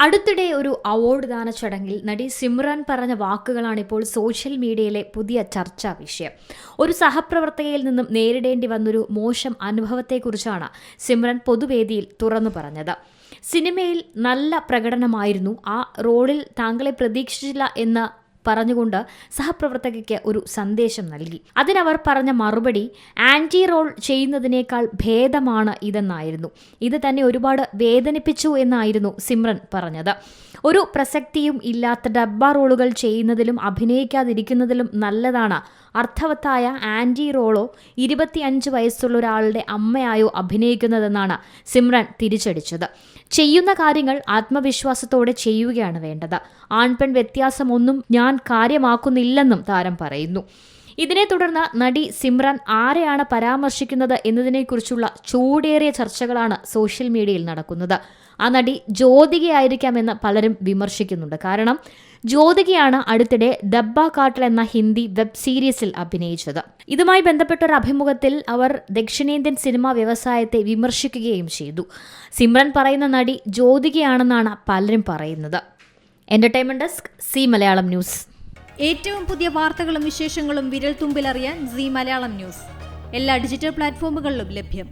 അടുത്തിടെ ഒരു അവാർഡ് ദാന ചടങ്ങിൽ നടി സിമ്രൻ പറഞ്ഞ വാക്കുകളാണ് ഇപ്പോൾ സോഷ്യൽ മീഡിയയിലെ പുതിയ ചർച്ചാ വിഷയം. ഒരു സഹപ്രവർത്തകയിൽ നിന്നും നേരിടേണ്ടി വന്നൊരു മോശം അനുഭവത്തെക്കുറിച്ചാണ് സിമ്രൻ പൊതുവേദിയിൽ തുറന്നു പറഞ്ഞത്. സിനിമയിൽ നല്ല പ്രകടനമായിരുന്നു, ആ റോളിൽ താങ്കളെ പ്രതീക്ഷിച്ചില്ല എന്ന് പറഞ്ഞുകൊണ്ട് സഹപ്രവർത്തകയ്ക്ക് ഒരു സന്ദേശം നൽകി. അതിനവർ പറഞ്ഞ മറുപടി ആന്റി റോൾ ചെയ്യുന്നതിനേക്കാൾ ഭേദമാണ് ഇതെന്നായിരുന്നു. ഇത് തന്നെ ഒരുപാട് വേദനിപ്പിച്ചു എന്നായിരുന്നു സിമ്രൻ പറഞ്ഞത്. ഒരു പ്രസക്തിയും ഇല്ലാത്ത ഡബ്ബ റോളുകൾ ചെയ്യുന്നതിലും അഭിനയിക്കാതിരിക്കുന്നതിലും നല്ലതാണ് അർത്ഥവത്തായ ആന്റി റോളോ 25 വയസ്സുള്ള ഒരാളുടെ അമ്മയായോ അഭിനയിക്കുന്നതെന്നാണ് സിമ്രൻ തിരിച്ചടിച്ചത്. ചെയ്യുന്ന കാര്യങ്ങൾ ആത്മവിശ്വാസത്തോടെ ചെയ്യുകയാണ് വേണ്ടത്. ആൺപെൺ വ്യത്യാസമൊന്നും ഞാൻ കാര്യമാക്കുന്നില്ലെന്നും താരം പറയുന്നു. ഇതിനെ തുടർന്ന് നടി സിമ്രൻ ആരെയാണ് പരാമർശിക്കുന്നത് എന്നതിനെക്കുറിച്ചുള്ള ചൂടേറിയ ചർച്ചകളാണ് സോഷ്യൽ മീഡിയയിൽ നടക്കുന്നത്. ആ നടി ജ്യോതികയായിരിക്കാമെന്ന് പലരും വിമർശിക്കുന്നുണ്ട്. കാരണം ജ്യോതികയാണ് അടുത്തിടെ ഡബ്ബ കാട്ടൽ എന്ന ഹിന്ദി വെബ് സീരീസിൽ അഭിനയിച്ചത്. ഇതുമായി ബന്ധപ്പെട്ട ഒരു അഭിമുഖത്തിൽ അവർ ദക്ഷിണേന്ത്യൻ സിനിമാ വ്യവസായത്തെ വിമർശിക്കുകയും ചെയ്തു. സിമ്രൻ പറയുന്ന നടി ജ്യോതികയാണെന്നാണ് പലരും പറയുന്നത്. Entertainment desk, C Malayalam news. ഏറ്റവും പുതിയ വാർത്തകളും വിശേഷങ്ങളും വിരൽ തുമ്പിലറിയാൻ സി മലയാളം ന്യൂസ് എല്ലാ ഡിജിറ്റൽ പ്ലാറ്റ്ഫോമുകളിലും ലഭ്യം.